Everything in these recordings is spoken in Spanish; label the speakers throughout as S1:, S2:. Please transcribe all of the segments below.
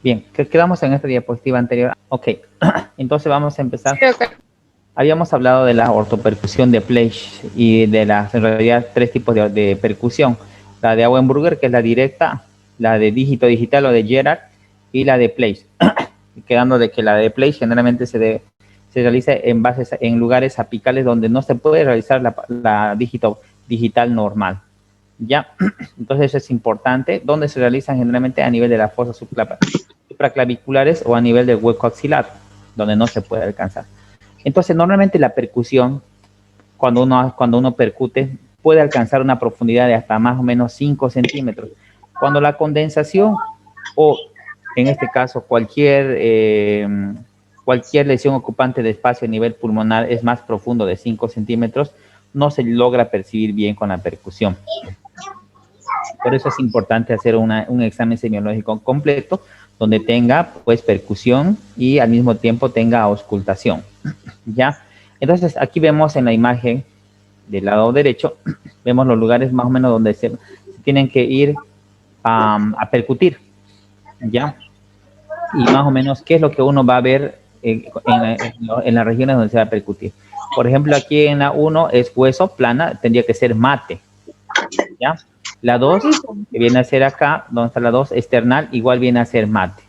S1: Bien, quedamos en esta diapositiva anterior. Ok, entonces vamos a empezar.
S2: Sí, ok.
S1: Habíamos hablado de la ortopercusión de Plage y de las, en realidad, tres tipos de percusión. La de Auenbrugger, que es la directa, la de dígito digital o de Gerard, y la de Plage. Quedando de que la de Plage generalmente se realiza en lugares apicales donde no se puede realizar la dígito digital normal. ¿Ya? Entonces eso es importante. ¿Dónde se realizan generalmente? A nivel de las fosas supraclaviculares o a nivel del hueco axilar, donde no se puede alcanzar. Entonces, normalmente la percusión, cuando uno percute, puede alcanzar una profundidad de hasta más o menos 5 centímetros. Cuando la condensación o, en este caso, cualquier lesión ocupante de espacio a nivel pulmonar es más profundo de 5 centímetros, no se logra percibir bien con la percusión. Por eso es importante hacer un examen semiológico completo, donde tenga pues percusión y al mismo tiempo tenga auscultación. ¿Ya? Entonces aquí vemos en la imagen del lado derecho, vemos los lugares más o menos donde se tienen que ir a percutir, ¿ya? Y más o menos qué es lo que uno va a ver en las regiones donde se va a percutir. Por ejemplo, aquí en la 1 es hueso, plana, tendría que ser mate, ¿ya? La 2, que viene a ser acá, donde está la 2, external, igual viene a ser mate,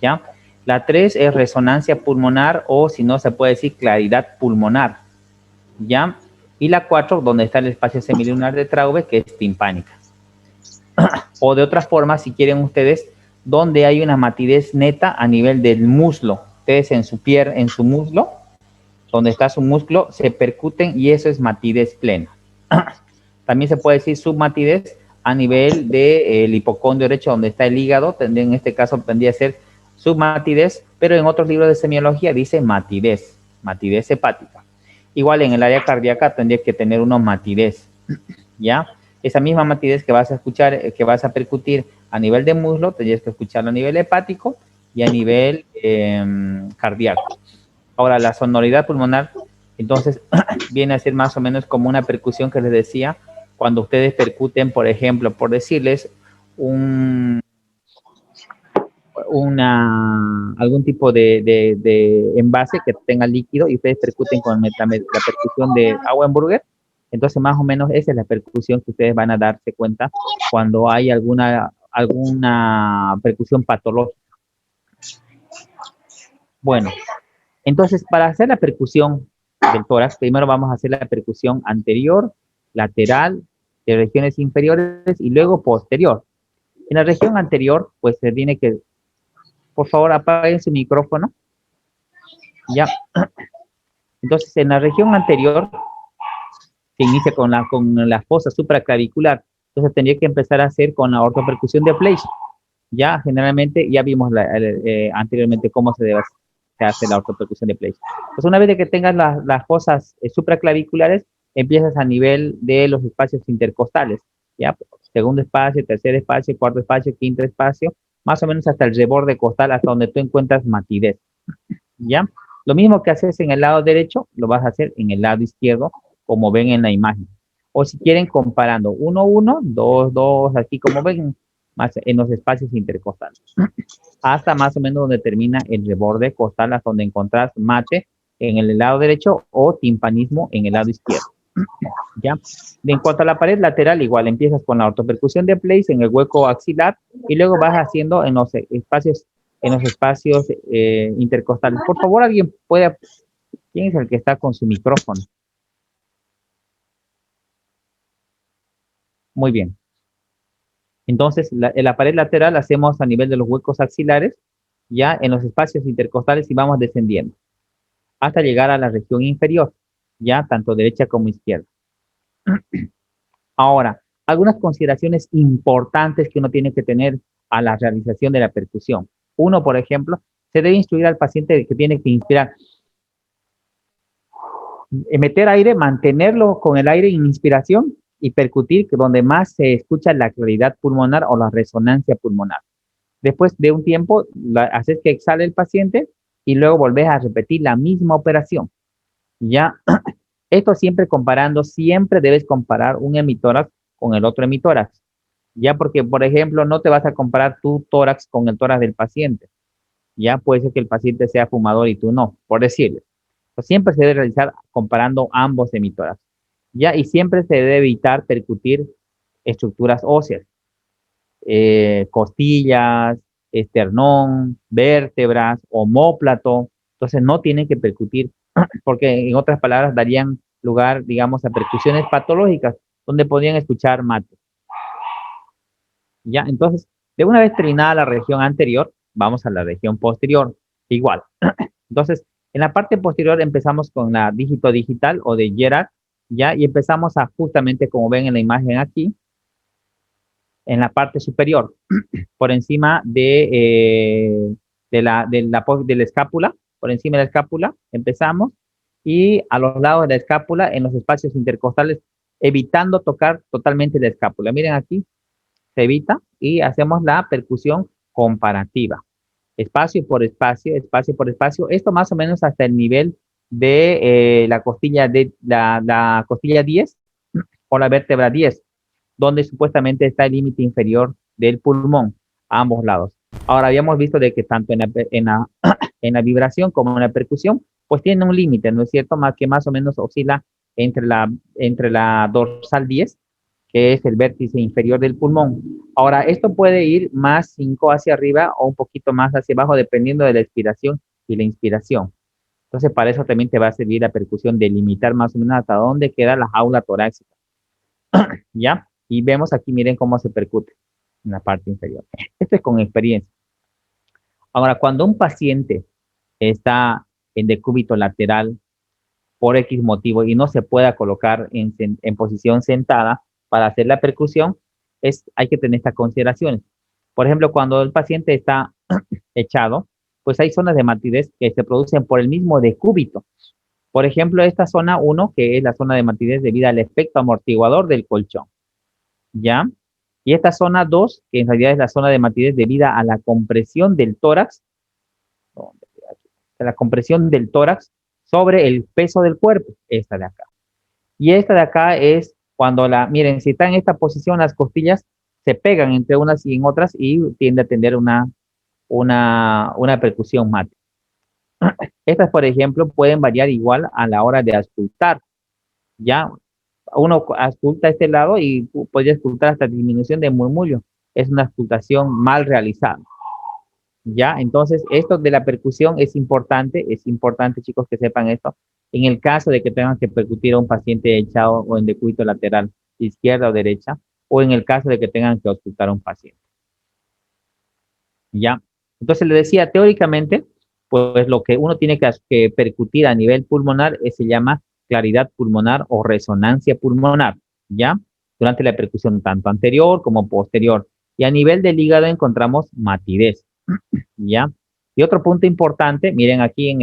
S1: ¿ya? La 3 es resonancia pulmonar o, si no, se puede decir claridad pulmonar, ¿ya? Y la 4, donde está el espacio semilunar de Traube, que es timpánica. O de otra forma, si quieren ustedes, donde hay una matidez neta a nivel del muslo. Ustedes en su pierna, en su muslo, donde está su músculo, se percuten y eso es matidez plena. También se puede decir submatidez a nivel del hipocondrio derecho, donde está el hígado. En este caso tendría que ser submatidez, pero en otros libros de semiología dice matidez hepática. Igual en el área cardíaca tendría que tener una matidez, ¿ya? Esa misma matidez que vas a escuchar, que vas a percutir a nivel de muslo, tendrías que escucharlo a nivel hepático y a nivel cardíaco. Ahora, la sonoridad pulmonar, entonces, viene a ser más o menos como una percusión que les decía, cuando ustedes percuten, por ejemplo, por decirles, algún tipo de envase que tenga líquido y ustedes percuten con la percusión de Auenbrugger. Entonces, más o menos esa es la percusión que ustedes van a darse cuenta cuando hay alguna percusión patológica. Bueno, entonces, para hacer la percusión del tórax, primero vamos a hacer la percusión anterior, lateral, de regiones inferiores y luego posterior. En la región anterior, pues se tiene que, por favor, apaguen su micrófono. Ya. Entonces, en la región anterior, se inicia con la fosa supraclavicular. Entonces, tendría que empezar a hacer con la ortopercusión de Plage. Ya, generalmente, ya vimos anteriormente cómo se hace la ortopercusión de Plage. Pues una vez de que tengas las fosas supraclaviculares, empiezas a nivel de los espacios intercostales. Ya, segundo espacio, tercer espacio, cuarto espacio, quinto espacio, más o menos hasta el reborde costal, hasta donde tú encuentras matidez. ¿Ya? Lo mismo que haces en el lado derecho, lo vas a hacer en el lado izquierdo, como ven en la imagen. O si quieren, comparando 1, 1, 2, 2, así como ven, más en los espacios intercostales. Hasta más o menos donde termina el reborde costal, hasta donde encontrás mate en el lado derecho o timpanismo en el lado izquierdo. ¿Ya? En cuanto a la pared lateral, igual empiezas con la ortopercusión de Plage en el hueco axilar y luego vas haciendo en los espacios intercostales. Por favor, alguien puede. ¿Quién es el que está con su micrófono? Muy bien. Entonces, en la pared lateral hacemos a nivel de los huecos axilares, ya en los espacios intercostales y vamos descendiendo hasta llegar a la región inferior, ya tanto derecha como izquierda. Ahora, algunas consideraciones importantes que uno tiene que tener a la realización de la percusión. Uno, por ejemplo, se debe instruir al paciente de que tiene que inspirar, meter aire, mantenerlo con el aire en inspiración y percutir, que donde más se escucha la claridad pulmonar o la resonancia pulmonar. Después de un tiempo, haces que exhale el paciente y luego volvés a repetir la misma operación. Ya, esto siempre comparando, siempre debes comparar un hemitórax con el otro hemitórax. Ya porque, por ejemplo, no te vas a comparar tu tórax con el tórax del paciente. Ya puede ser que el paciente sea fumador y tú no, por decirle. Pues siempre se debe realizar comparando ambos hemitórax. Ya, y siempre se debe evitar percutir estructuras óseas, costillas, esternón, vértebras, omóplato. Entonces no tienen que percutir, porque en otras palabras darían lugar, digamos, a percusiones patológicas, donde podrían escuchar mate. Ya, entonces, de una vez terminada la región anterior, vamos a la región posterior. Igual. Entonces, en la parte posterior empezamos con la dígito digital o de Gerard, ya, y empezamos a justamente, como ven en la imagen aquí, en la parte superior, por encima de la escápula, por encima de la escápula, empezamos, y a los lados de la escápula, en los espacios intercostales, evitando tocar totalmente la escápula. Miren aquí, se evita y hacemos la percusión comparativa. Espacio por espacio, espacio por espacio. Esto más o menos hasta el nivel de la costilla 10 o la vértebra 10, donde supuestamente está el límite inferior del pulmón a ambos lados. Ahora habíamos visto de que tanto en la vibración como en la percusión, pues tiene un límite, ¿no es cierto? Más que más o menos oscila entre la dorsal 10, que es el vértice inferior del pulmón. Ahora, esto puede ir más 5 hacia arriba o un poquito más hacia abajo, dependiendo de la expiración y la inspiración. Entonces, para eso también te va a servir la percusión, de limitar más o menos hasta dónde queda la jaula torácica. ¿Ya? Y vemos aquí, miren cómo se percute en la parte inferior. Esto es con experiencia. Ahora, cuando un paciente está en decúbito lateral por X motivo y no se pueda colocar en posición sentada para hacer la percusión, hay que tener estas consideraciones. Por ejemplo, cuando el paciente está echado, pues hay zonas de matidez que se producen por el mismo decúbito. Por ejemplo, esta zona 1, que es la zona de matidez debido al efecto amortiguador del colchón, ¿ya? Y esta zona 2, que en realidad es la zona de matidez debida a la compresión del tórax, la compresión del tórax sobre el peso del cuerpo, esta de acá. Y esta de acá es cuando miren, si está en esta posición, las costillas se pegan entre unas y en otras y tiende a tener una percusión mate. Estas, por ejemplo, pueden variar igual a la hora de auscultar. Ya uno ausculta este lado y podría auscultar hasta disminución de murmullo. Es una auscultación mal realizada. Ya, entonces esto de la percusión es importante chicos que sepan esto. En el caso de que tengan que percutir a un paciente echado o en decúbito lateral, izquierda o derecha, o en el caso de que tengan que auscultar a un paciente. Ya, entonces le decía, teóricamente, pues lo que uno tiene que percutir a nivel pulmonar se llama claridad pulmonar o resonancia pulmonar, ¿ya? Durante la percusión tanto anterior como posterior. Y a nivel del hígado encontramos matidez, ¿ya? Y otro punto importante, miren aquí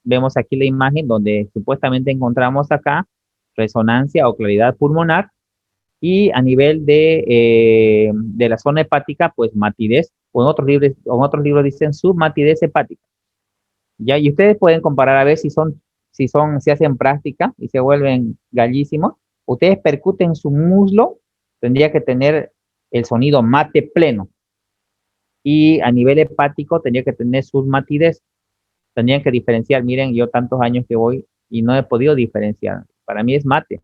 S1: vemos aquí la imagen donde supuestamente encontramos acá resonancia o claridad pulmonar, y a nivel de la zona hepática, pues matidez, o en otros libros dicen submatidez hepática, ¿ya? Y ustedes pueden comparar a ver si hacen práctica y se vuelven gallísimos. Ustedes percuten su muslo, tendría que tener el sonido mate pleno. Y a nivel hepático tendría que tener submatidez. Tendrían que diferenciar. Miren, yo tantos años que voy y no he podido diferenciar. Para mí es mate.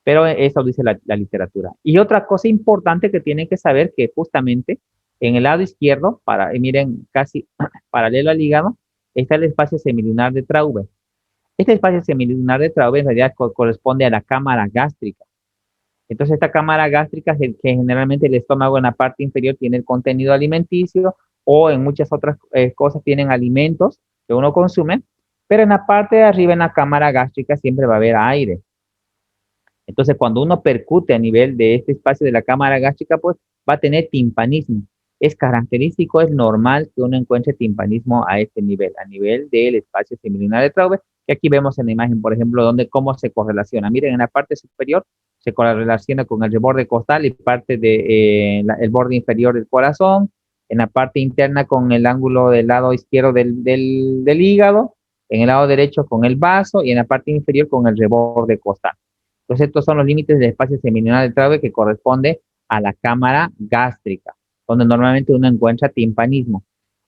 S1: Pero eso dice la literatura. Y otra cosa importante que tienen que saber, que justamente en el lado izquierdo, miren, casi paralelo al hígado, está el espacio semilunar de Traube. Este espacio semilunar de Traube en realidad corresponde a la cámara gástrica. Entonces, esta cámara gástrica, que generalmente el estómago en la parte inferior tiene el contenido alimenticio, o en muchas otras cosas tienen alimentos que uno consume, pero en la parte de arriba, en la cámara gástrica, siempre va a haber aire. Entonces, cuando uno percute a nivel de este espacio de la cámara gástrica, pues va a tener timpanismo. Es característico, es normal que uno encuentre timpanismo a este nivel, a nivel del espacio semilunar de Traube, que aquí vemos en la imagen, por ejemplo, cómo se correlaciona. Miren, en la parte superior se correlaciona con el reborde costal y parte del borde inferior del corazón, en la parte interna con el ángulo del lado izquierdo del hígado, en el lado derecho con el vaso y en la parte inferior con el reborde costal. Entonces, estos son los límites del espacio semilunar de Traube, que corresponde a la cámara gástrica, donde normalmente uno encuentra timpanismo.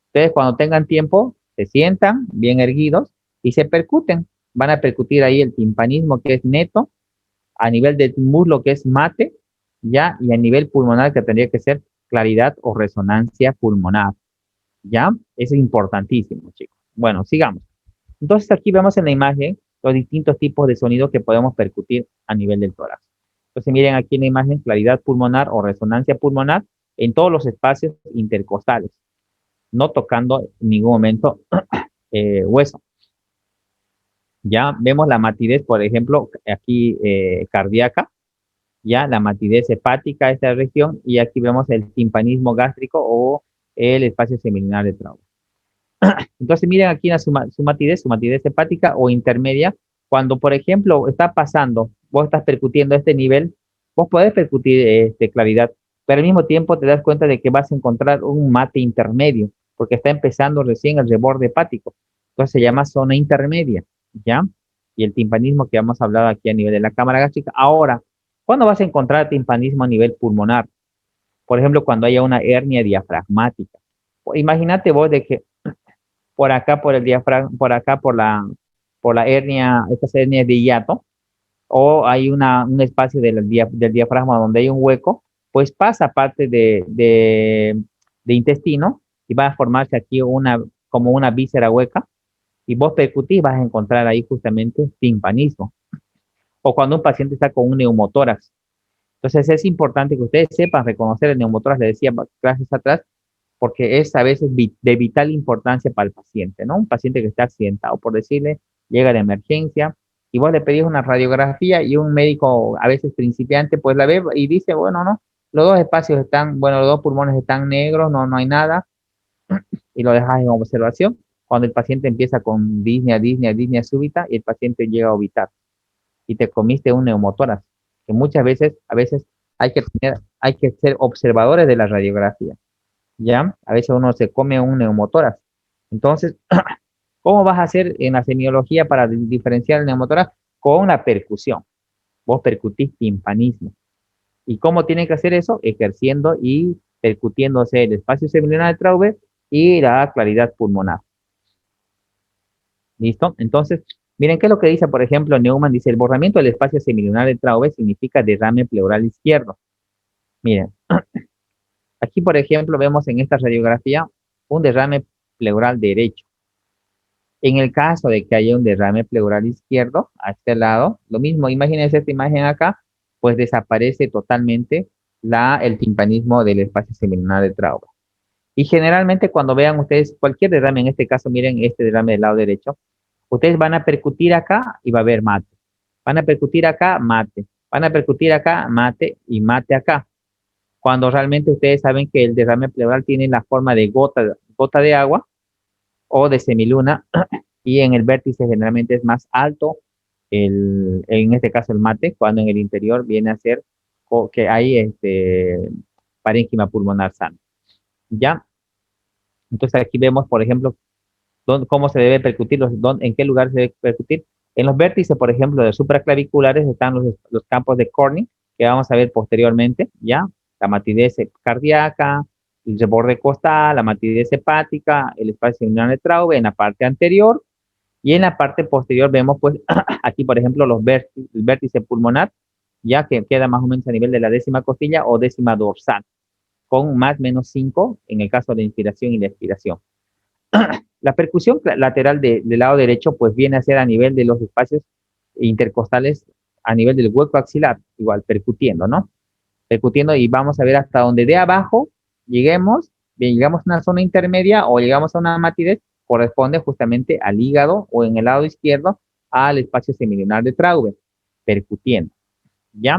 S1: Ustedes cuando tengan tiempo, se sientan bien erguidos y se percuten. Van a percutir ahí el timpanismo que es neto, a nivel del muslo que es mate, ya, y a nivel pulmonar que tendría que ser claridad o resonancia pulmonar, ya. Eso es importantísimo, chicos. Bueno, sigamos. Entonces aquí vemos en la imagen los distintos tipos de sonido que podemos percutir a nivel del tórax. Entonces miren aquí en la imagen claridad pulmonar o resonancia pulmonar en todos los espacios intercostales, no tocando en ningún momento hueso. Ya vemos la matidez, por ejemplo, aquí cardíaca, ya la matidez hepática, esta región, y aquí vemos el timpanismo gástrico o el espacio semilunar de trauma. Entonces, miren aquí su matidez hepática o intermedia. Cuando, por ejemplo, está pasando, vos estás percutiendo este nivel, vos podés percutir claridad, pero al mismo tiempo te das cuenta de que vas a encontrar un mate intermedio, porque está empezando recién el reborde hepático. Entonces se llama zona intermedia, ¿ya? Y el timpanismo que hemos hablado aquí a nivel de la cámara gástrica. Ahora, ¿cuándo vas a encontrar timpanismo a nivel pulmonar? Por ejemplo, cuando haya una hernia diafragmática. Imagínate vos de que por acá, por el diafragma, por acá, por la hernia, estas hernias de hiato, o hay un espacio del diafragma donde hay un hueco, pues pasa parte de intestino y va a formarse aquí como una víscera hueca, y vos percutís, vas a encontrar ahí justamente timpanismo. O cuando un paciente está con un neumotórax. Entonces es importante que ustedes sepan reconocer el neumotórax, le decía clases atrás, porque es a veces de vital importancia para el paciente, ¿no? Un paciente que está accidentado, por decirle, llega de emergencia y vos le pedís una radiografía y un médico, a veces principiante, pues la ve y dice, bueno, no, los dos espacios están, bueno, los dos pulmones están negros, no, no hay nada, y lo dejas en observación. Cuando el paciente empieza con disnea súbita y el paciente llega a ovitar y te comiste un neumotórax, que muchas veces, a veces hay que ser observadores de la radiografía. ¿Ya? A veces uno se come un neumotórax. Entonces, ¿cómo vas a hacer en la semiología para diferenciar el neumotórax? Con la percusión. Vos percutís timpanismo. ¿Y cómo tienen que hacer eso? Ejerciendo y percutiéndose el espacio semilunar de Traube y la claridad pulmonar. ¿Listo? Entonces, miren qué es lo que dice, por ejemplo, Neumann dice, el borramiento del espacio semilunar de Traube significa derrame pleural izquierdo. Miren, aquí, por ejemplo, vemos en esta radiografía un derrame pleural derecho. En el caso de que haya un derrame pleural izquierdo, a este lado, lo mismo, imagínense esta imagen acá, pues desaparece totalmente el timpanismo del espacio semilunar de Traube. Y generalmente cuando vean ustedes cualquier derrame, en este caso miren este derrame del lado derecho, ustedes van a percutir acá y va a haber mate. Van a percutir acá, mate. Van a percutir acá, mate y mate acá. Cuando realmente ustedes saben que el derrame pleural tiene la forma de gota de agua o de semiluna, y en el vértice generalmente es más alto, en este caso el mate, cuando en el interior viene a ser que hay parénquima pulmonar sano. ¿Ya? Entonces aquí vemos, por ejemplo, cómo se debe percutir, en qué lugar se debe percutir. En los vértices, por ejemplo, de supraclaviculares están los campos de Corning, que vamos a ver posteriormente, ¿ya? La matidez cardíaca, el reborde costal, la matidez hepática, el espacio semilunar de Traube en la parte anterior, y en la parte posterior vemos, pues, aquí, por ejemplo, el vértice pulmonar, ya que queda más o menos a nivel de la décima costilla o décima dorsal, con más o menos 5 en el caso de la inspiración y la expiración. La percusión lateral del lado derecho, pues viene a ser a nivel de los espacios intercostales, a nivel del hueco axilar, igual percutiendo, ¿no? Percutiendo y vamos a ver hasta donde de abajo lleguemos, bien, llegamos a una zona intermedia o llegamos a una matidez, corresponde justamente al hígado o en el lado izquierdo al espacio semilunar de Traube, percutiendo, ¿ya?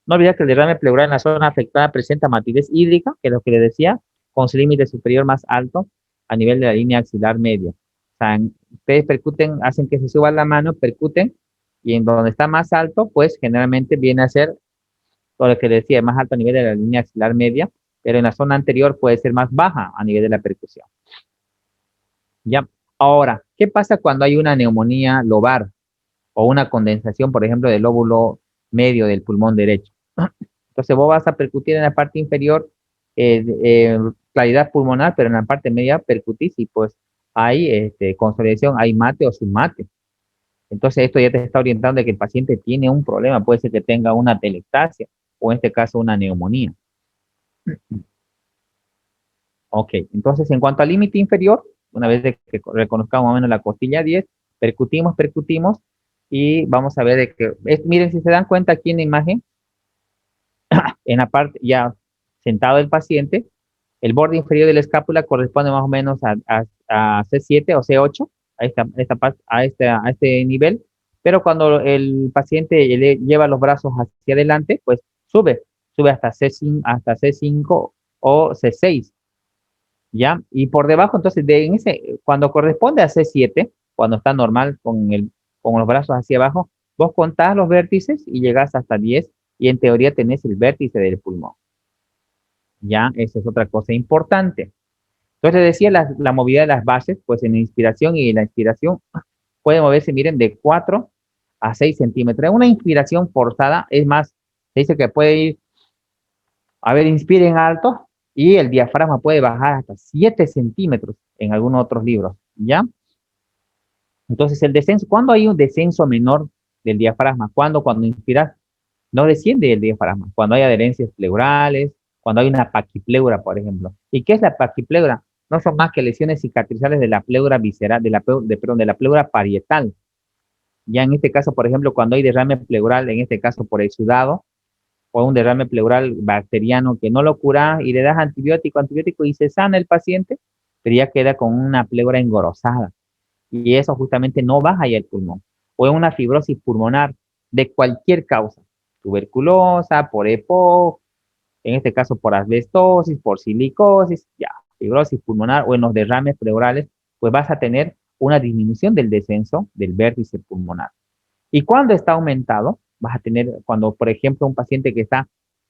S1: No olvidar que el derrame pleural en la zona afectada presenta matidez hídrica, que es lo que le decía, con su límite superior más alto a nivel de la línea axilar media. O sea, ustedes percuten, hacen que se suba la mano, percuten, y en donde está más alto, pues generalmente viene a ser lo que le decía, más alto a nivel de la línea axilar media, pero en la zona anterior puede ser más baja a nivel de la percusión. ¿Ya? Ahora, ¿qué pasa cuando hay una neumonía lobar o una condensación, por ejemplo, del lóbulo medio del pulmón derecho? Entonces vos vas a percutir en la parte inferior claridad pulmonar, pero en la parte media percutís y pues hay consolidación, hay mate o submate. Entonces esto ya te está orientando de que el paciente tiene un problema, puede ser que tenga una atelectasia o en este caso una neumonía. Ok, entonces en cuanto al límite inferior, una vez de que reconozcamos más o menos la costilla 10, percutimos y vamos a ver de que, miren, si se dan cuenta aquí en la imagen, en la parte ya sentado el paciente, el borde inferior de la escápula corresponde más o menos a C7 o C8, a este nivel, pero cuando el paciente lleva los brazos hacia adelante, pues sube hasta C5 o C6, ¿ya? Y por debajo, entonces, cuando corresponde a C7, cuando está normal con los brazos hacia abajo, vos contás los vértices y llegás hasta 10 y en teoría tenés el vértice del pulmón. Ya, esa es otra cosa importante. Entonces decía la movilidad de las bases, pues en la inspiración y la expiración puede moverse, miren, de 4 a 6 centímetros. Una inspiración forzada es más, se dice que puede ir, a ver, inspiren alto y el diafragma puede bajar hasta 7 centímetros en algunos otros libros, ¿ya? Entonces el descenso, ¿cuándo hay un descenso menor del diafragma? Cuando inspiras, no desciende el diafragma. Cuando hay adherencias pleurales, cuando hay una paquipleura, por ejemplo. ¿Y qué es la paquipleura? No son más que lesiones cicatrizales de la pleura visceral, perdón, de la pleura parietal. Ya en este caso, por ejemplo, cuando hay derrame pleural, en este caso por exudado, o un derrame pleural bacteriano que no lo cura y le das antibiótico y se sana el paciente, pero ya queda con una pleura engrosada. Y eso justamente no baja ya el pulmón. O en una fibrosis pulmonar de cualquier causa, tuberculosa, por EPOC, en este caso por asbestosis, por silicosis, ya, fibrosis pulmonar o en los derrames pleurales, pues vas a tener una disminución del descenso del vértice pulmonar. Y cuando está aumentado, vas a tener, cuando por ejemplo un paciente que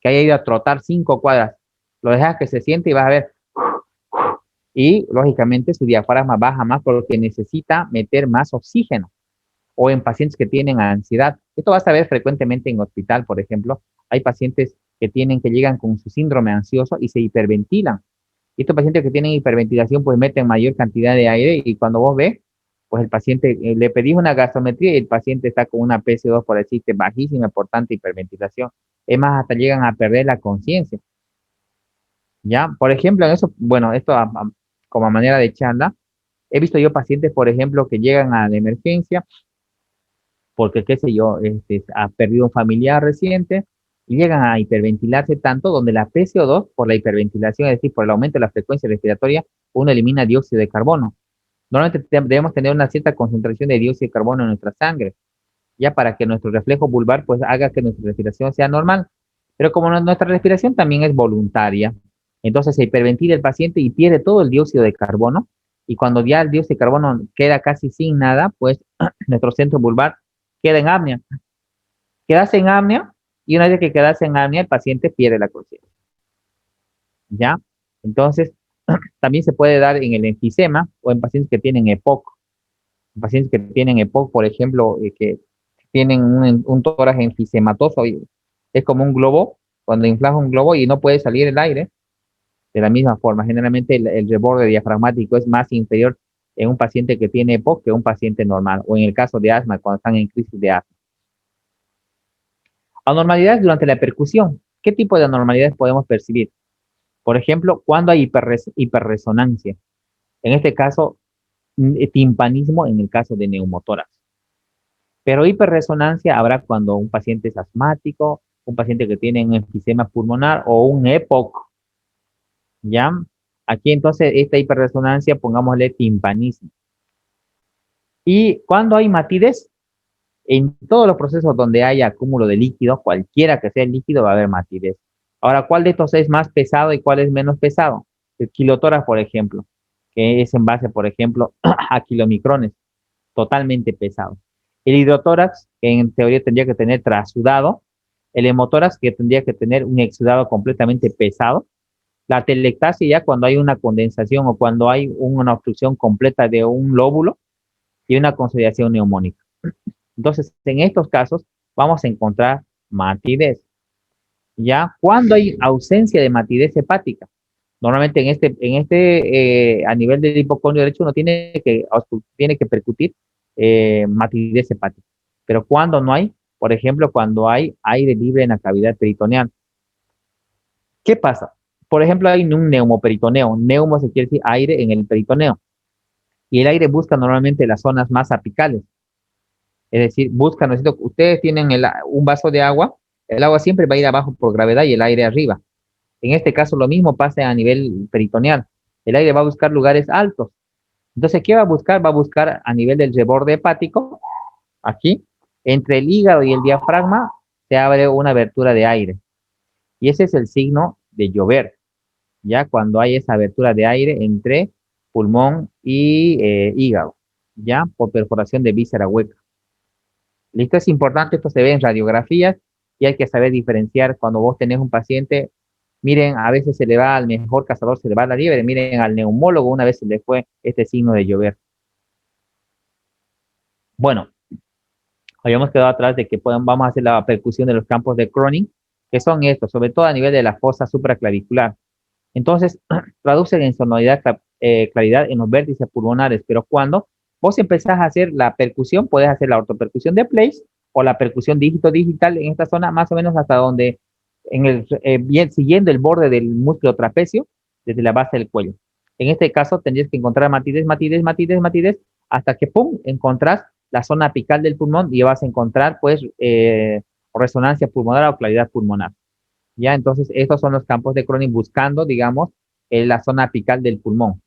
S1: haya ido a trotar 5 cuadras, lo dejas que se siente y vas a ver, y lógicamente su diafragma baja más porque necesita meter más oxígeno. O en pacientes que tienen ansiedad. Esto vas a ver frecuentemente en hospital, por ejemplo. Hay pacientes que llegan con su síndrome ansioso y se hiperventilan. Y estos pacientes que tienen hiperventilación, pues meten mayor cantidad de aire y cuando vos ves, pues el paciente, le pedís una gasometría y el paciente está con una PC2 por decirte bajísima por tanta hiperventilación. Es más, hasta llegan a perder la conciencia. ¿Ya? Por ejemplo, en eso, bueno, esto como a manera de charla, he visto yo pacientes, por ejemplo, que llegan a la emergencia porque, qué sé yo, ha perdido un familiar reciente y llegan a hiperventilarse tanto donde la PCO2, por la hiperventilación, es decir, por el aumento de la frecuencia respiratoria, uno elimina dióxido de carbono. Normalmente debemos tener una cierta concentración de dióxido de carbono en nuestra sangre, ya para que nuestro reflejo vulvar pues haga que nuestra respiración sea normal. Pero como nuestra respiración también es voluntaria, entonces se hiperventila el paciente y pierde todo el dióxido de carbono, y cuando ya el dióxido de carbono queda casi sin nada, pues nuestro centro vulvar queda en apnea. Quedas en apnea y una vez que quedas en apnea, el paciente pierde la conciencia. ¿Ya? Entonces, también se puede dar en el enfisema o en pacientes que tienen EPOC. En pacientes que tienen EPOC, por ejemplo, que tienen un tórax enfisematoso, es como un globo, cuando inflas un globo y no puede salir el aire, de la misma forma. Generalmente el reborde diafragmático es más inferior en un paciente que tiene EPOC que un paciente normal, o en el caso de asma, cuando están en crisis de asma. Anormalidades durante la percusión. ¿Qué tipo de anormalidades podemos percibir? Por ejemplo, cuando hay hiperresonancia. En este caso, timpanismo en el caso de neumotórax. Pero hiperresonancia habrá cuando un paciente es asmático, un paciente que tiene un enfisema pulmonar o un EPOC. ¿Ya? Aquí entonces esta hiperresonancia, pongámosle timpanismo. Y cuando hay matidez, en todos los procesos donde haya acúmulo de líquido, cualquiera que sea el líquido, va a haber matidez. Ahora, ¿cuál de estos es más pesado y cuál es menos pesado? El kilotórax, por ejemplo, que es en base, por ejemplo, a kilomicrones, totalmente pesado. El hidrotórax, que en teoría tendría que tener trasudado. El hemotórax, que tendría que tener un exudado completamente pesado. La telectasia, ya cuando hay una condensación o cuando hay una obstrucción completa de un lóbulo y una consolidación neumónica. Entonces, en estos casos vamos a encontrar matidez. ¿Ya? Cuando hay ausencia de matidez hepática. Normalmente a nivel del hipocondrio derecho uno tiene que percutir matidez hepática. Pero cuando no hay, por ejemplo, cuando hay aire libre en la cavidad peritoneal. ¿Qué pasa? Por ejemplo, hay un neumoperitoneo. Neumo se quiere decir aire en el peritoneo. Y el aire busca normalmente las zonas más apicales. Es decir, busca, ¿no es cierto? Ustedes tienen un vaso de agua, el agua siempre va a ir abajo por gravedad y el aire arriba. En este caso, lo mismo pasa a nivel peritoneal. El aire va a buscar lugares altos. Entonces, ¿qué va a buscar? Va a buscar a nivel del reborde hepático, aquí, entre el hígado y el diafragma, se abre una abertura de aire. Y ese es el signo de llover, ya cuando hay esa abertura de aire entre pulmón y hígado, ya por perforación de víscera hueca. Listo, es importante, esto se ve en radiografías y hay que saber diferenciar cuando vos tenés un paciente. Miren, a veces se le va al mejor cazador, se le va la liebre. Miren, al neumólogo una vez se le fue este signo de llover. Bueno, habíamos quedado atrás de que vamos a hacer la percusión de los campos de Cronin, que son estos, sobre todo a nivel de la fosa supraclavicular. Entonces, traducen en sonoridad, claridad en los vértices pulmonares, pero cuando vos empezás a hacer la percusión, puedes hacer la ortopercusión de Place o la percusión dígito digital en esta zona, más o menos hasta donde, bien, siguiendo el borde del músculo trapecio, desde la base del cuello. En este caso, tendrías que encontrar matidez, matidez, matidez, matidez, hasta que, pum, encontrás la zona apical del pulmón y vas a encontrar, pues, resonancia pulmonar o claridad pulmonar. Ya, entonces, estos son los campos de Cronin buscando, digamos, la zona apical del pulmón.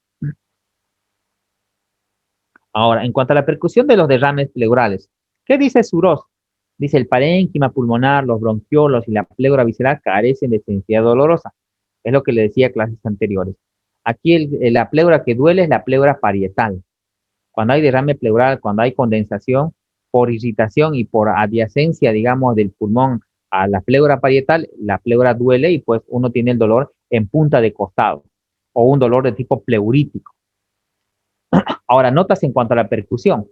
S1: Ahora, en cuanto a la percusión de los derrames pleurales, ¿qué dice Suros? Dice, el parénquima pulmonar, los bronquiolos y la pleura visceral carecen de sensibilidad dolorosa. Es lo que le decía a clases anteriores. Aquí la pleura que duele es la pleura parietal. Cuando hay derrame pleural, cuando hay condensación por irritación y por adyacencia, digamos, del pulmón a la pleura parietal, la pleura duele y pues uno tiene el dolor en punta de costado o un dolor de tipo pleurítico. Ahora, notas en cuanto a la percusión,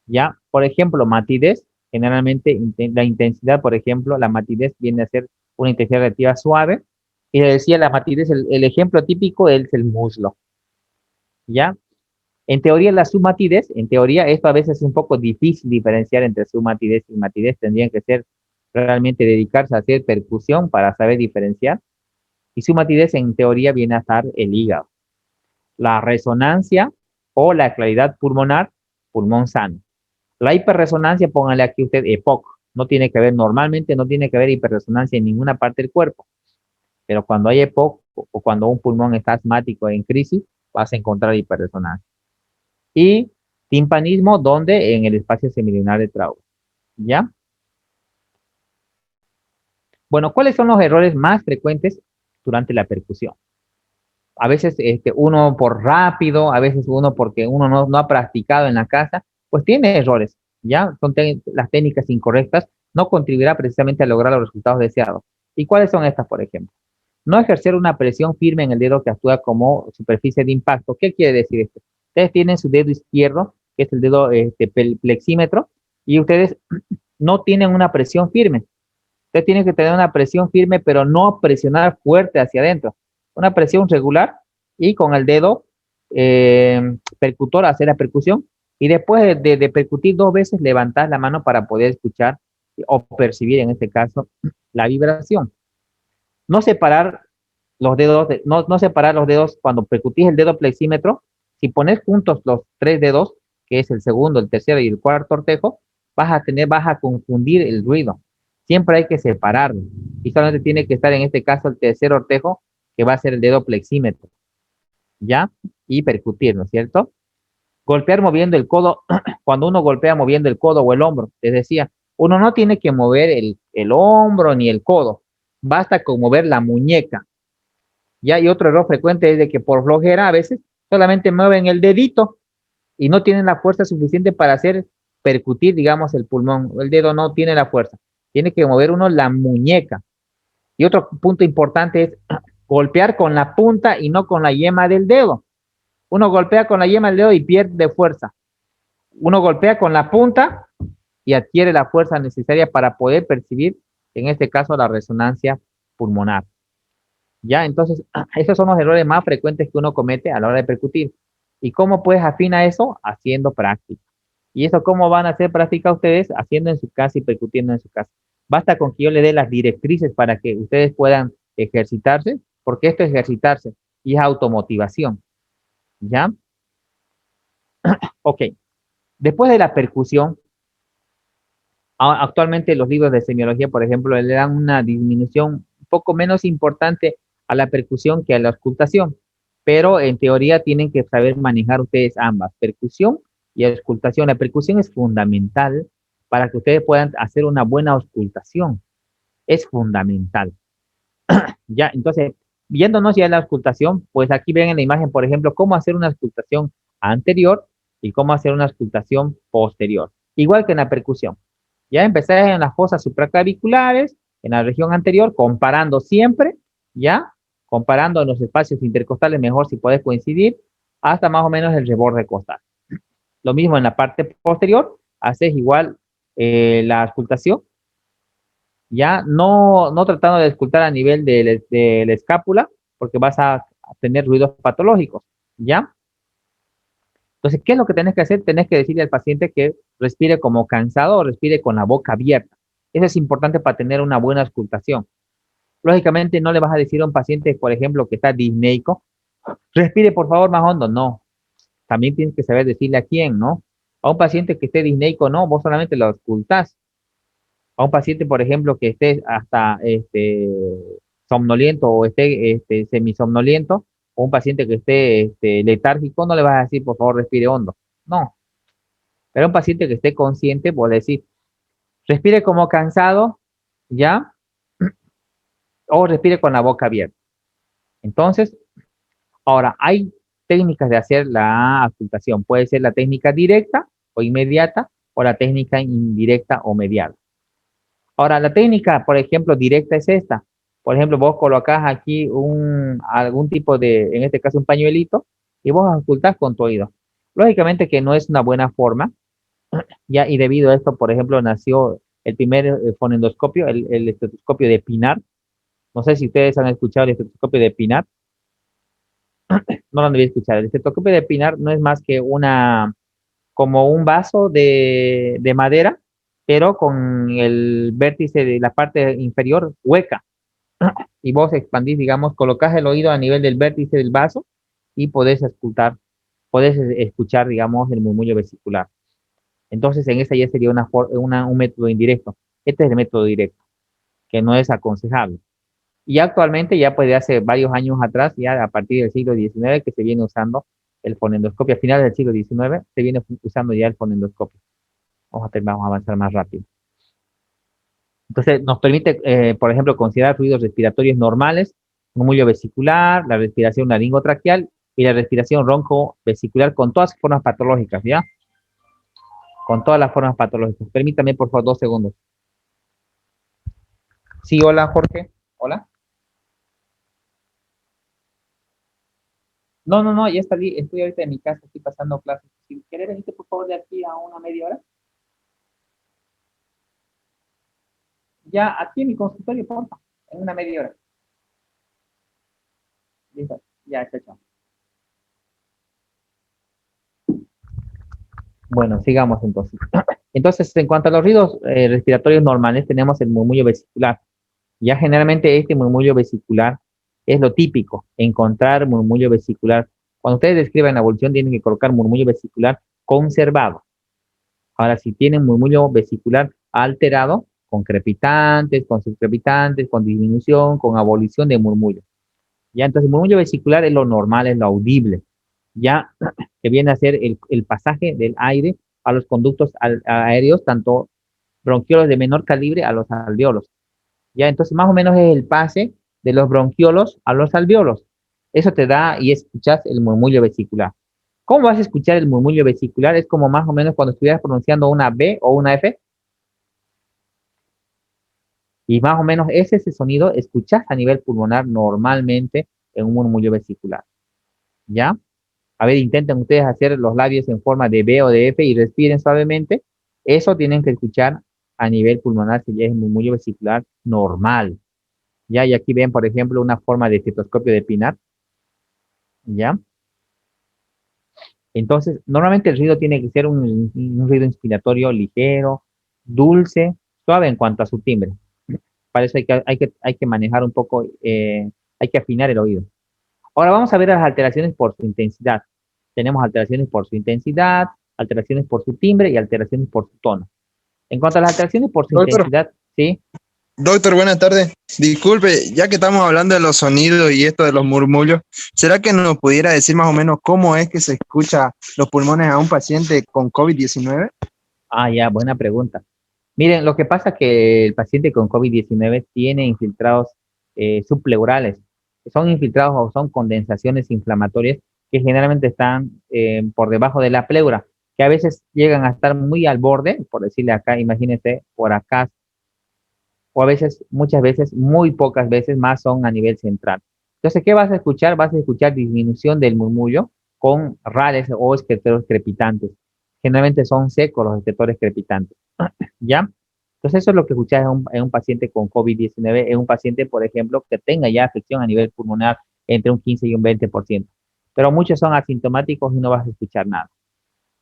S1: ¿ya? Por ejemplo, matidez, generalmente la intensidad, por ejemplo, la matidez viene a ser una intensidad relativa suave. Y le decía la matidez, el ejemplo típico es el muslo, ¿ya? En teoría, la submatidez, en teoría, esto a veces es un poco difícil diferenciar entre submatidez y matidez. Tendrían que ser realmente dedicarse a hacer percusión para saber diferenciar. Y submatidez, en teoría, viene a estar el hígado. La resonancia o la claridad pulmonar, pulmón sano. La hiperresonancia, póngale aquí usted EPOC. No tiene que ver, normalmente no tiene que haber hiperresonancia en ninguna parte del cuerpo. Pero cuando hay EPOC o cuando un pulmón está asmático en crisis, vas a encontrar hiperresonancia. Y timpanismo, donde en el espacio semilunar de Traub. ¿Ya? Bueno, ¿cuáles son los errores más frecuentes durante la percusión? A veces uno por rápido, a veces uno porque uno no ha practicado en la casa, pues tiene errores, ¿ya? Son las técnicas incorrectas, no contribuirá precisamente a lograr los resultados deseados. ¿Y cuáles son estas, por ejemplo? No ejercer una presión firme en el dedo que actúa como superficie de impacto. ¿Qué quiere decir esto? Ustedes tienen su dedo izquierdo, que es el dedo plexímetro, y ustedes no tienen una presión firme. Ustedes tienen que tener una presión firme, pero no presionar fuerte hacia adentro. Una presión regular y con el dedo percutor hacer la percusión. Y después de percutir 2 veces, levantar la mano para poder escuchar o percibir, en este caso, la vibración. No separar los dedos, no separar los dedos cuando percutís el dedo plexímetro. Si pones juntos los 3 dedos, que es el segundo, el tercero y el cuarto ortejo, vas a confundir el ruido. Siempre hay que separarlo. Y solamente tiene que estar en este caso el tercer ortejo, que va a ser el dedo plexímetro. ¿Ya? Y percutir, ¿no es cierto? Golpear moviendo el codo. Cuando uno golpea moviendo el codo o el hombro, les decía, uno no tiene que mover el hombro ni el codo. Basta con mover la muñeca. Ya, y otro error frecuente es de que por flojera a veces solamente mueven el dedito y no tienen la fuerza suficiente para hacer percutir, digamos, el pulmón. El dedo no tiene la fuerza. Tiene que mover uno la muñeca. Y otro punto importante es golpear con la punta y no con la yema del dedo. Uno golpea con la yema del dedo y pierde fuerza. Uno golpea con la punta y adquiere la fuerza necesaria para poder percibir, en este caso, la resonancia pulmonar. Ya, entonces, esos son los errores más frecuentes que uno comete a la hora de percutir. ¿Y cómo pues afina eso? Haciendo práctica. ¿Y eso cómo van a hacer práctica ustedes? Haciendo en su casa y percutiendo en su casa. Basta con que yo le dé las directrices para que ustedes puedan ejercitarse, porque esto es ejercitarse y es automotivación. ¿Ya? Ok. Después de la percusión, actualmente los libros de semiología, por ejemplo, le dan una disminución un poco menos importante a la percusión que a la auscultación, pero en teoría tienen que saber manejar ustedes ambas, percusión y auscultación. La percusión es fundamental para que ustedes puedan hacer una buena auscultación, es fundamental. Ya, entonces, viéndonos ya en la auscultación, pues aquí ven en la imagen, por ejemplo, cómo hacer una auscultación anterior y cómo hacer una auscultación posterior, igual que en la percusión. Ya empecé en las fosas supraclaviculares, en la región anterior, comparando siempre, ya, comparando en los espacios intercostales, mejor si puedes coincidir, hasta más o menos el reborde costal. Lo mismo en la parte posterior, haces igual la auscultación, ya, no tratando de auscultar a nivel de la escápula, porque vas a tener ruidos patológicos, ¿ya? Entonces, ¿qué es lo que tenés que hacer? Tenés que decirle al paciente que respire como cansado o respire con la boca abierta. Eso es importante para tener una buena auscultación. Lógicamente, no le vas a decir a un paciente, por ejemplo, que está disneico, respire por favor más hondo. No, también tienes que saber decirle a quién, ¿no? A un paciente que esté disneico, no, vos solamente lo auscultás. A un paciente, por ejemplo, que esté hasta somnoliento o esté semisomnoliento, o un paciente que esté letárgico, no le vas a decir, por favor, respire hondo. No, pero un paciente que esté consciente, puede decir, respire como cansado, ¿ya? O respire con la boca abierta. Entonces, ahora, hay técnicas de hacer la auscultación. Puede ser la técnica directa o inmediata o la técnica indirecta o mediada. Ahora, la técnica, por ejemplo, directa es esta. Por ejemplo, vos colocás aquí algún tipo de, en este caso, un pañuelito, y vos auscultás con tu oído. Lógicamente que no es una buena forma, ya, y debido a esto, por ejemplo, nació el primer fonendoscopio, el estetoscopio de Pinar. No sé si ustedes han escuchado el estetoscopio de Pinar, no lo han debido escuchar. El estetoscopio de Pinar no es más que como un vaso de madera, pero con el vértice de la parte inferior hueca. Y vos expandís, digamos, colocás el oído a nivel del vértice del vaso y podés escuchar, digamos, el murmullo vesicular. Entonces, en esa ya sería un método indirecto. Este es el método directo, que no es aconsejable. Y actualmente, ya pues de hace varios años atrás, ya a partir del siglo XIX, que se viene usando el fonendoscopio, a finales del siglo XIX, se viene usando ya el fonendoscopio. Vamos a avanzar más rápido. Entonces, nos permite, por ejemplo, considerar fluidos respiratorios normales, murmullo vesicular, la respiración laringotraqueal y la respiración ronco-vesicular con todas sus formas patológicas, ¿ya? Con todas las formas patológicas. Permítame, por favor, 2 segundos. Sí, hola, Jorge. Hola. No, no, no, ya estoy ahorita en mi casa, estoy pasando clases. Si quieres venirte, por favor, de aquí a una media hora. Ya, aquí en mi consultorio, por favor, en una media hora. Listo. Ya, chao, chao. Bueno, sigamos entonces. Entonces, en cuanto a los ruidos respiratorios normales, tenemos el murmullo vesicular. Ya generalmente este murmullo vesicular es lo típico, encontrar murmullo vesicular. Cuando ustedes describan la evolución, tienen que colocar murmullo vesicular conservado. Ahora, si tienen murmullo vesicular alterado, con crepitantes, con subcrepitantes, con disminución, con abolición de murmullo. Ya, entonces, el murmullo vesicular es lo normal, es lo audible. Ya, que viene a ser el pasaje del aire a los conductos aéreos, tanto bronquiolos de menor calibre a los alveolos. Ya, entonces más o menos es el pase de los bronquiolos a los alveolos. Eso te da y escuchas el murmullo vesicular. ¿Cómo vas a escuchar el murmullo vesicular? Es como más o menos cuando estuvieras pronunciando una B o una F. Y más o menos ese sonido escuchas a nivel pulmonar normalmente en un murmullo vesicular. ¿Ya? A ver, intenten ustedes hacer los labios en forma de B o de F y respiren suavemente. Eso tienen que escuchar a nivel pulmonar si ya es un murmullo vesicular normal. ¿ya? Y aquí ven, por ejemplo, una forma de estetoscopio de Pinar, ¿ya? Entonces, normalmente el ruido tiene que ser un ruido inspiratorio ligero, dulce, suave en cuanto a su timbre. Para eso hay que manejar un poco, hay que afinar el oído. Ahora vamos a ver las alteraciones por su intensidad. Tenemos alteraciones por su intensidad, alteraciones por su timbre y alteraciones por su tono. En cuanto a las alteraciones por su
S2: Doctor,
S1: intensidad, ¿sí?
S2: doctor, buenas tardes. Disculpe, ya que estamos hablando de los sonidos y esto de los murmullos, ¿será que nos pudiera decir más o menos cómo es que se escucha los pulmones a un paciente con COVID-19?
S1: Ah, ya, buena pregunta. Miren, lo que pasa es que el paciente con COVID-19 tiene infiltrados subpleurales. Son infiltrados o son condensaciones inflamatorias que generalmente están por debajo de la pleura, que a veces llegan a estar muy al borde, por decirle acá, imagínense, por acá, o a veces, muchas veces, muy pocas veces más son a nivel central. Entonces, ¿qué vas a escuchar? Vas a escuchar disminución del murmullo con rales o estetores crepitantes. Generalmente son secos los estetores crepitantes. ¿Ya? Entonces, eso es lo que escuchas en un paciente con COVID-19, en un paciente, por ejemplo, que tenga ya afección a nivel pulmonar entre un 15 y un 20%. Pero muchos son asintomáticos y no vas a escuchar nada.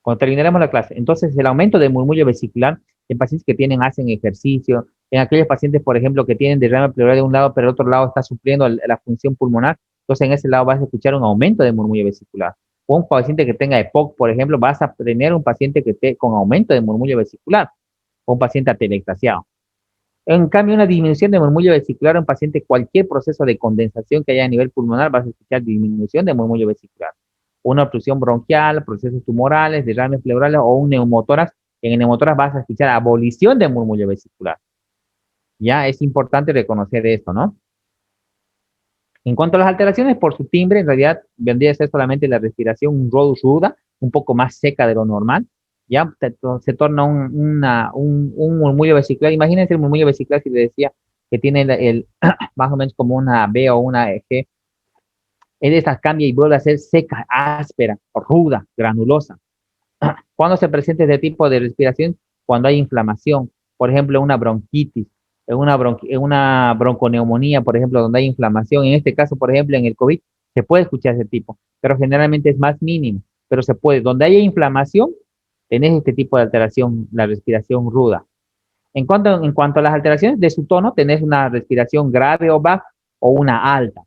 S1: Cuando terminaremos la clase, entonces el aumento de murmullo vesicular en pacientes que hacen ejercicio, en aquellos pacientes, por ejemplo, que tienen derrame pleural de un lado, pero el otro lado está supliendo la función pulmonar, entonces en ese lado vas a escuchar un aumento de murmullo vesicular. O un paciente que tenga EPOC, por ejemplo, vas a tener un paciente que esté con aumento de murmullo vesicular, o un paciente atelectasiado. En cambio, una disminución de murmullo vesicular en un paciente, cualquier proceso de condensación que haya a nivel pulmonar, vas a escuchar disminución de murmullo vesicular. Una obstrucción bronquial, procesos tumorales, derrames pleurales o un neumotórax. En el neumotórax vas a escuchar abolición de murmullo vesicular. Ya es importante reconocer esto, ¿no? En cuanto a las alteraciones por su timbre, en realidad vendría a ser solamente la respiración ruda, un poco más seca de lo normal. Ya se torna un murmullo vesicular. Imagínense el murmullo vesicular si le decía que tiene más o menos como una B o una G. En estas cambia y vuelve a ser seca, áspera, ruda, granulosa. ¿Cuándo se presenta este tipo de respiración? Cuando hay inflamación, por ejemplo, una bronquitis, en una bronconeumonía, por ejemplo, donde hay inflamación. En este caso, por ejemplo, en el COVID, se puede escuchar ese tipo, pero generalmente es más mínimo, pero se puede. Donde haya inflamación, tenés este tipo de alteración, la respiración ruda. En cuanto a las alteraciones de su tono, tenés una respiración grave o baja o una alta.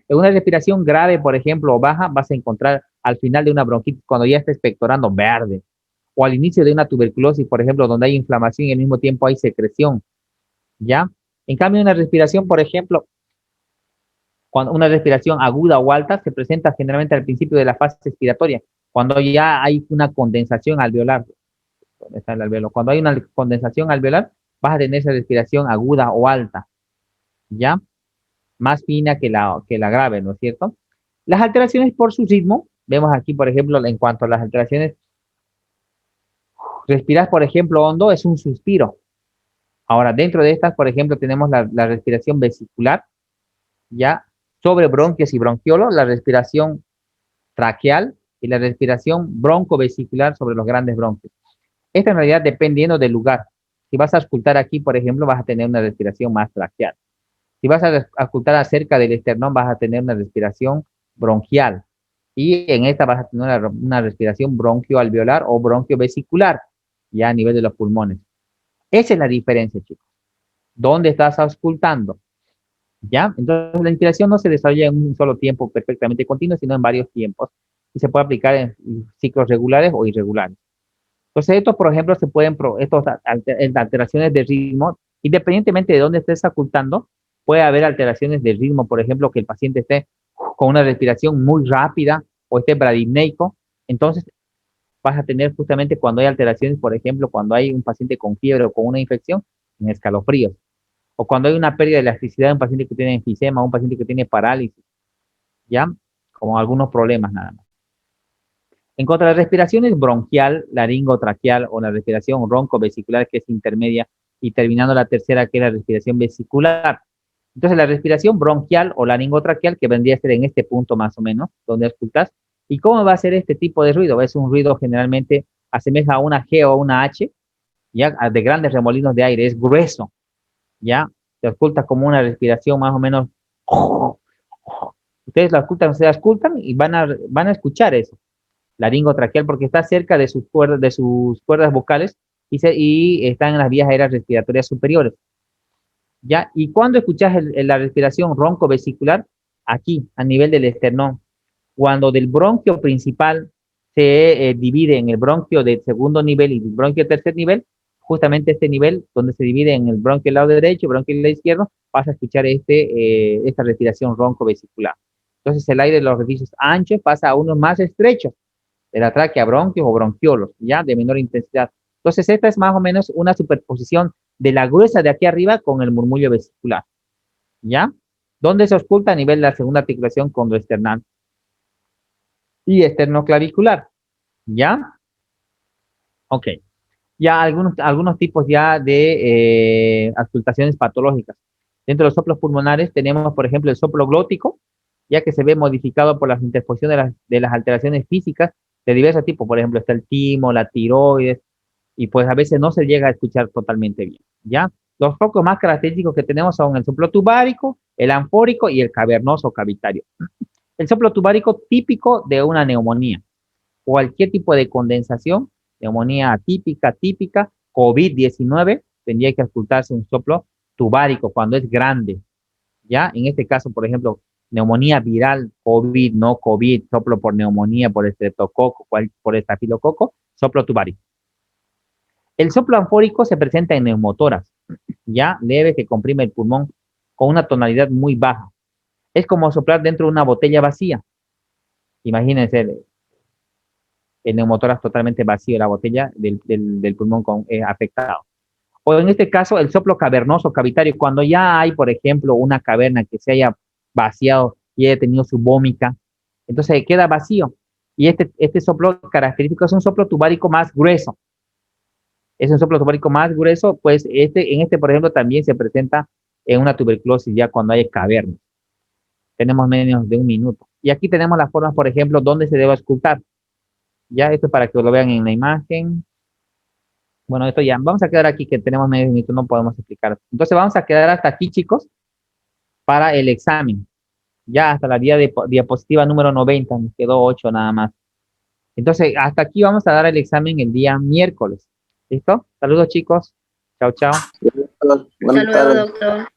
S1: En una respiración grave, por ejemplo, o baja, vas a encontrar al final de una bronquitis cuando ya está expectorando verde, o al inicio de una tuberculosis, por ejemplo, donde hay inflamación y al mismo tiempo hay secreción, ¿ya? En cambio, una respiración, por ejemplo, cuando una respiración aguda o alta se presenta generalmente al principio de la fase expiratoria, cuando ya hay una condensación alveolar. ¿Dónde está el alveolo? Cuando hay una condensación alveolar, vas a tener esa respiración aguda o alta, ¿ya? Más fina que la grave, ¿no es cierto? Las alteraciones por su ritmo, vemos aquí, por ejemplo, en cuanto a las alteraciones, respirar, por ejemplo, hondo es un suspiro. Ahora, dentro de estas, por ejemplo, tenemos la respiración vesicular, ya sobre bronquios y bronquiolos, la respiración traqueal y la respiración broncovesicular sobre los grandes bronquios. Esta en realidad dependiendo del lugar. Si vas a auscultar aquí, por ejemplo, vas a tener una respiración más traqueal. Si vas a auscultar acerca del esternón, vas a tener una respiración bronquial. Y en esta vas a tener una respiración bronquioalveolar o bronquiovesicular, ya a nivel de los pulmones. Esa es la diferencia, chicos. ¿Dónde estás auscultando? ¿Ya? Entonces la inspiración no se desarrolla en un solo tiempo perfectamente continuo, sino en varios tiempos. Y se puede aplicar en ciclos regulares o irregulares. Entonces, estos, por ejemplo, estas alteraciones de ritmo, independientemente de dónde estés ocultando, puede haber alteraciones de ritmo, por ejemplo, que el paciente esté con una respiración muy rápida o esté bradipneico. Entonces, vas a tener justamente cuando hay alteraciones, por ejemplo, cuando hay un paciente con fiebre o con una infección, en escalofríos. O cuando hay una pérdida de elasticidad de un paciente que tiene enfisema, un paciente que tiene parálisis, ¿ya? Como algunos problemas nada más. En cuanto a las respiraciones bronquial, laringotraqueal o la respiración roncovesicular, que es intermedia, y terminando la tercera, que es la respiración vesicular. Entonces, la respiración bronquial o laringotraqueal, que vendría a ser en este punto más o menos, donde escuchas. ¿Y cómo va a ser este tipo de ruido? Es un ruido generalmente asemeja a una G o una H, ya de grandes remolinos de aire, es grueso, ya Se oculta como una respiración más o menos. Ustedes la ocultan, se la ocultan y van a escuchar eso. Laringotraqueal porque está cerca de sus cuerdas vocales y están en las vías aéreas respiratorias superiores. ¿Ya? Y cuando escuchas la respiración ronco vesicular, aquí, a nivel del esternón, cuando del bronquio principal se divide en el bronquio de segundo nivel y el bronquio de tercer nivel, justamente este nivel donde se divide en el bronquio del lado derecho y el bronquio del lado izquierdo, vas a escuchar esta respiración ronco vesicular. Entonces el aire de los orificios anchos pasa a unos más estrechos, de la tráquea, bronquios o bronquiolos, ya de menor intensidad. Entonces esta es más o menos una superposición de la gruesa de aquí arriba con el murmullo vesicular, ¿ya? Donde se oculta a nivel de la segunda articulación condoesternal y esternoclavicular, ¿ya? Ok. Ya algunos tipos ya de auscultaciones patológicas. Dentro de los soplos pulmonares tenemos, por ejemplo, el soplo glótico, ya que se ve modificado por la interposición de las alteraciones físicas de diversos tipos. Por ejemplo, está el timo, la tiroides, y pues a veces no se llega a escuchar totalmente bien, ¿ya? Los focos más característicos que tenemos son el soplo tubárico, el anfórico y el cavernoso cavitario. El soplo tubárico típico de una neumonía, cualquier tipo de condensación, neumonía atípica, típica, COVID-19, tendría que auscultarse un soplo tubárico cuando es grande, ¿ya? En este caso, por ejemplo, neumonía viral, COVID, no COVID, soplo por neumonía, por estreptococo, por estafilococo, soplo tubárico. El soplo anfórico se presenta en neumotoras, ya leve que comprime el pulmón con una tonalidad muy baja. Es como soplar dentro de una botella vacía. Imagínense el neumotórax totalmente vacío, la botella del pulmón afectado. O en este caso, el soplo cavernoso cavitario, cuando ya hay, por ejemplo, una caverna que se haya vaciado y haya tenido su vómica, entonces queda vacío. Y este soplo característico es un soplo tubárico más grueso. Es un soplo tubárico más grueso, pues por ejemplo, también se presenta en una tuberculosis ya cuando hay cavernas. Tenemos menos de un minuto. Y aquí tenemos las formas, por ejemplo, donde se debe auscultar. Ya esto es para que lo vean en la imagen. Bueno, esto ya, vamos a quedar aquí que tenemos medio minuto, no podemos explicar. Entonces vamos a quedar hasta aquí, chicos, para el examen. Ya hasta la diapositiva número 90, nos quedó 8 nada más. Entonces, hasta aquí vamos a dar el examen el día miércoles. ¿Listo? Saludos, chicos. Chao, chao.
S3: Saludos, doctor.